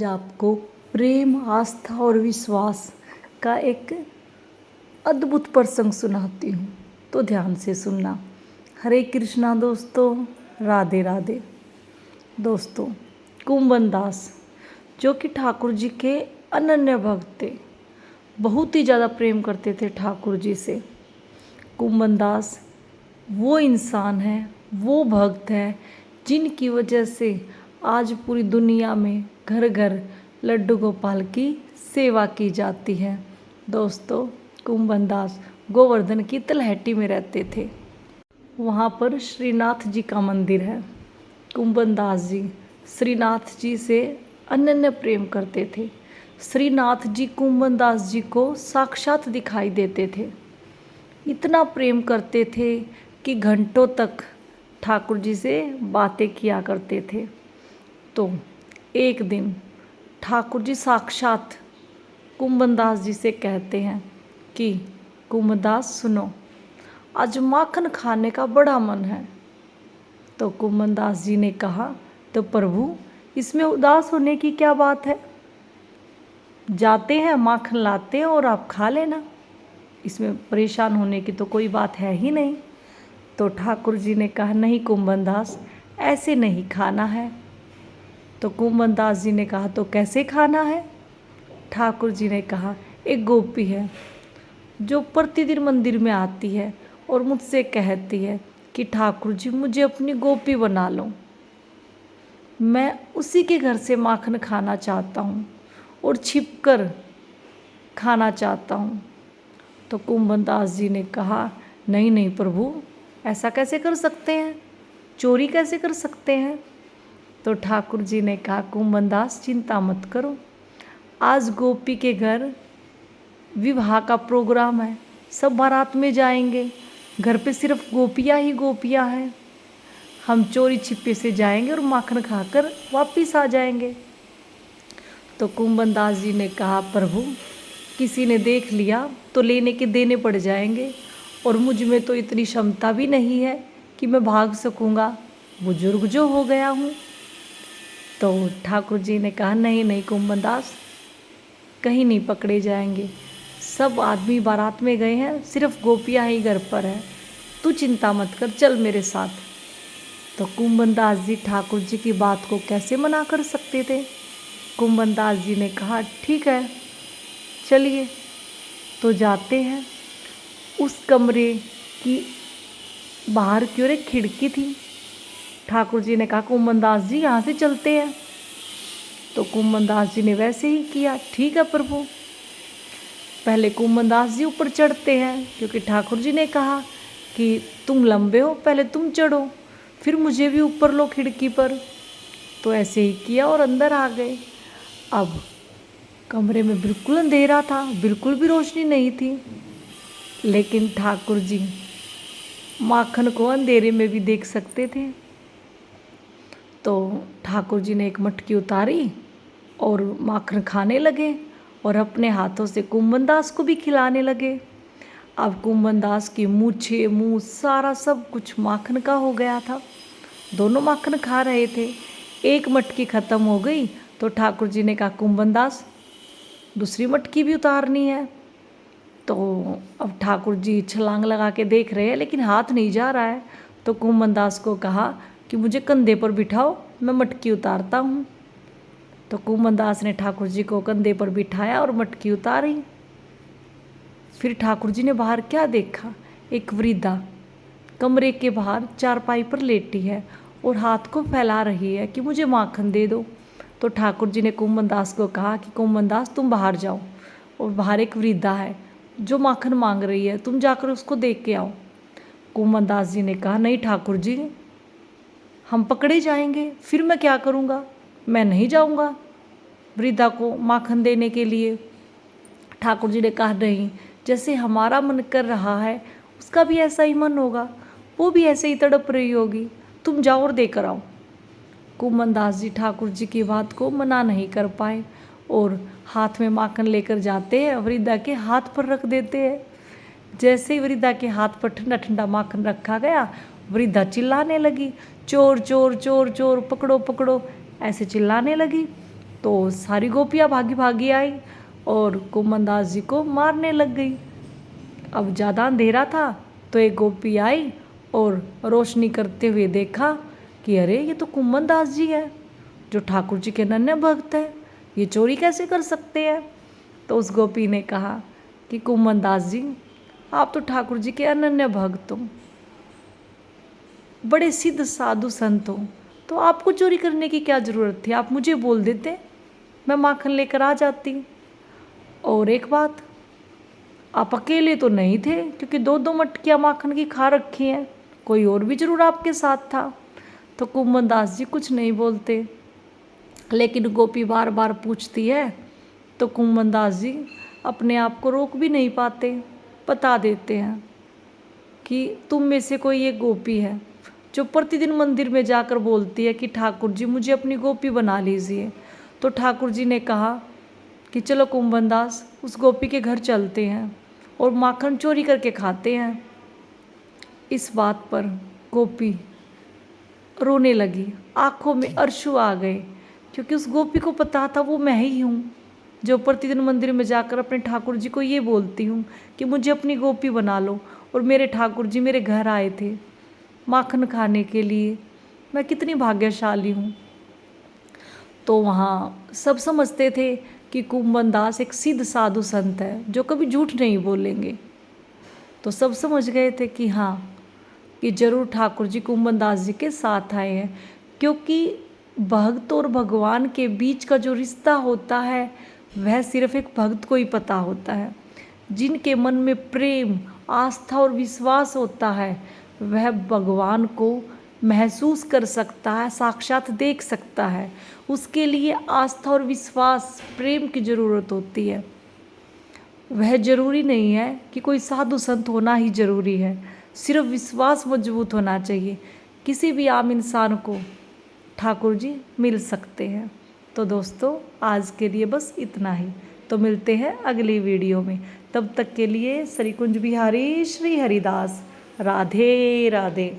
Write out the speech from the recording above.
आज आपको प्रेम, आस्था और विश्वास का एक अद्भुत प्रसंग सुनाती हूँ, तो ध्यान से सुनना। हरे कृष्णा दोस्तों, राधे राधे। दोस्तों, कुंभन दास जो कि ठाकुर जी के अनन्य भक्त थे, बहुत ही ज़्यादा प्रेम करते थे ठाकुर जी से। कुंभन दास वो इंसान है, वो भक्त है जिनकी वजह से आज पूरी दुनिया में घर घर लड्डू गोपाल की सेवा की जाती है। दोस्तों, कुंभन दास गोवर्धन की तलहटी में रहते थे। वहाँ पर श्रीनाथ जी का मंदिर है। कुंभन दास जी श्रीनाथ जी से अनन्य प्रेम करते थे। श्रीनाथ जी कुंभन दास जी को साक्षात दिखाई देते थे। इतना प्रेम करते थे कि घंटों तक ठाकुर जी से बातें किया करते थे। तो एक दिन ठाकुर जी साक्षात कुंभन दास जी से कहते हैं कि कुंभन दास सुनो, आज माखन खाने का बड़ा मन है। तो कुंभन दास जी ने कहा, तो प्रभु इसमें उदास होने की क्या बात है, जाते हैं माखन लाते हैं और आप खा लेना, इसमें परेशान होने की तो कोई बात है ही नहीं। तो ठाकुर जी ने कहा, नहीं कुंभन दास, ऐसे नहीं खाना है। तो कुंभन दास जी ने कहा, तो कैसे खाना है? ठाकुर जी ने कहा, एक गोपी है जो प्रतिदिन मंदिर में आती है और मुझसे कहती है कि ठाकुर जी मुझे अपनी गोपी बना लो, मैं उसी के घर से माखन खाना चाहता हूँ और छिपकर खाना चाहता हूँ। तो कुंभन दास जी ने कहा, नहीं नहीं प्रभु, ऐसा कैसे कर सकते हैं, चोरी कैसे कर सकते हैं? तो ठाकुर जी ने कहा, कुंभन दास चिंता मत करो, आज गोपी के घर विवाह का प्रोग्राम है, सब बारात में जाएंगे, घर पे सिर्फ गोपियाँ ही गोपियाँ हैं, हम चोरी छिपे से जाएंगे और माखन खाकर वापिस आ जाएंगे। तो कुंभन दास जी ने कहा, प्रभु किसी ने देख लिया तो लेने के देने पड़ जाएंगे, और मुझ में तो इतनी क्षमता भी नहीं है कि मैं भाग सकूंगा, बुजुर्ग जो हो गया हूँ। तो ठाकुर जी ने कहा, नहीं नहीं कुंभन दास, कहीं नहीं पकड़े जाएंगे, सब आदमी बारात में गए हैं, सिर्फ गोपियाँ ही घर पर है, तू चिंता मत कर, चल मेरे साथ। तो कुंभन दास जी ठाकुर जी की बात को कैसे मना कर सकते थे। कुंभन दास जी ने कहा, ठीक है चलिए। तो जाते हैं। उस कमरे की बाहर की ओर एक खिड़की थी। ठाकुर जी ने कहा, कुंभन दास जी यहाँ से चलते हैं। तो कुंभन दास जी ने वैसे ही किया, ठीक है प्रभु। पहले कुंभन दास जी ऊपर चढ़ते हैं, क्योंकि ठाकुर जी ने कहा कि तुम लंबे हो, पहले तुम चढ़ो, फिर मुझे भी ऊपर लो खिड़की पर। तो ऐसे ही किया और अंदर आ गए। अब कमरे में बिल्कुल अंधेरा था, बिल्कुल भी रोशनी नहीं थी, लेकिन ठाकुर जी माखन को अंधेरे में भी देख सकते थे। तो ठाकुर जी ने एक मटकी उतारी और माखन खाने लगे और अपने हाथों से कुंभन दास को भी खिलाने लगे। अब कुंभन दास की मूछें, मुँह सारा सब कुछ माखन का हो गया था। दोनों माखन खा रहे थे। एक मटकी ख़त्म हो गई तो ठाकुर जी ने कहा, कुंभन दास दूसरी मटकी भी उतारनी है। तो अब ठाकुर जी छलांग लगा के देख रहे हैं, लेकिन हाथ नहीं जा रहा है। तो कुंभन दास को कहा कि मुझे कंधे पर बिठाओ, मैं मटकी उतारता हूँ। तो कुंभन दास ने ठाकुर जी को कंधे पर बिठाया और मटकी उतारी। फिर ठाकुर जी ने बाहर क्या देखा, एक वृद्धा कमरे के बाहर चारपाई पर लेटी है और हाथ को फैला रही है कि मुझे माखन दे दो। तो ठाकुर जी ने कुंभन दास को कहा कि कुंभन दास तुम बाहर जाओ, और बाहर एक वृद्धा है जो माखन मांग रही है, तुम जाकर उसको देख के आओ। कुंभन दास जी ने कहा, नहीं ठाकुर जी, हम पकड़े जाएंगे, फिर मैं क्या करूँगा, मैं नहीं जाऊँगा वृद्धा को माखन देने के लिए। ठाकुर जी ने कहा, नहीं, जैसे हमारा मन कर रहा है उसका भी ऐसा ही मन होगा, वो भी ऐसे ही तड़प रही होगी, तुम जाओ और देकर आओ। कुंभन दास जी ठाकुर जी की बात को मना नहीं कर पाए और हाथ में माखन लेकर जाते हैं, वृद्धा के हाथ पर रख देते हैं। जैसे ही वृद्धा के हाथ पर ठंडा ठंडा माखन रखा गया, वृद्धा चिल्लाने लगी, चोर चोर चोर चोर, पकड़ो पकड़ो, ऐसे चिल्लाने लगी। तो सारी गोपियाँ भागी भागी आई और कुमनदास जी को मारने लग गई। अब ज़्यादा अंधेरा था तो एक गोपी आई और रोशनी करते हुए देखा कि अरे ये तो कुमनदास जी है, जो ठाकुर जी के नन्हे भक्त है, ये चोरी कैसे कर सकते हैं। तो उस गोपी ने कहा कि कुमनदास जी, आप तो ठाकुर जी के अनन्य भक्त हो, बड़े सिद्ध साधु संत हो, तो आपको चोरी करने की क्या ज़रूरत थी, आप मुझे बोल देते, मैं माखन लेकर आ जाती। और एक बात, आप अकेले तो नहीं थे, क्योंकि 2-2 मटकियाँ माखन की खा रखी हैं, कोई और भी जरूर आपके साथ था। तो कुमनदास जी कुछ नहीं बोलते, लेकिन गोपी बार बार पूछती है तो कुमनदास जी अपने आप को रोक भी नहीं पाते, बता देते हैं कि तुम में से कोई एक गोपी है जो प्रतिदिन मंदिर में जाकर बोलती है कि ठाकुर जी मुझे अपनी गोपी बना लीजिए। तो ठाकुर जी ने कहा कि चलो कुमनदास, उस गोपी के घर चलते हैं और माखन चोरी करके खाते हैं। इस बात पर गोपी रोने लगी, आंखों में अश्रु आ गए, क्योंकि उस गोपी को पता था वो मैं ही हूँ जो प्रतिदिन मंदिर में जाकर अपने ठाकुर जी को ये बोलती हूँ कि मुझे अपनी गोपी बना लो, और मेरे ठाकुर जी मेरे घर आए थे माखन खाने के लिए, मैं कितनी भाग्यशाली हूँ। तो वहाँ सब समझते थे कि कुमनदास एक सिद्ध साधु संत है जो कभी झूठ नहीं बोलेंगे। तो सब समझ गए थे कि हाँ, कि जरूर ठाकुर जी कुमनदास जी के साथ आए हैं, क्योंकि भक्त और भगवान के बीच का जो रिश्ता होता है वह सिर्फ एक भक्त को ही पता होता है। जिनके मन में प्रेम, आस्था और विश्वास होता है वह भगवान को महसूस कर सकता है, साक्षात देख सकता है। उसके लिए आस्था और विश्वास, प्रेम की ज़रूरत होती है। वह जरूरी नहीं है कि कोई साधु संत होना ही जरूरी है, सिर्फ विश्वास मजबूत होना चाहिए। किसी भी आम इंसान को ठाकुर जी मिल सकते हैं। तो दोस्तों, आज के लिए बस इतना ही। तो मिलते हैं अगली वीडियो में, तब तक के लिए श्री कुंज बिहारी श्री हरिदास, राधे राधे।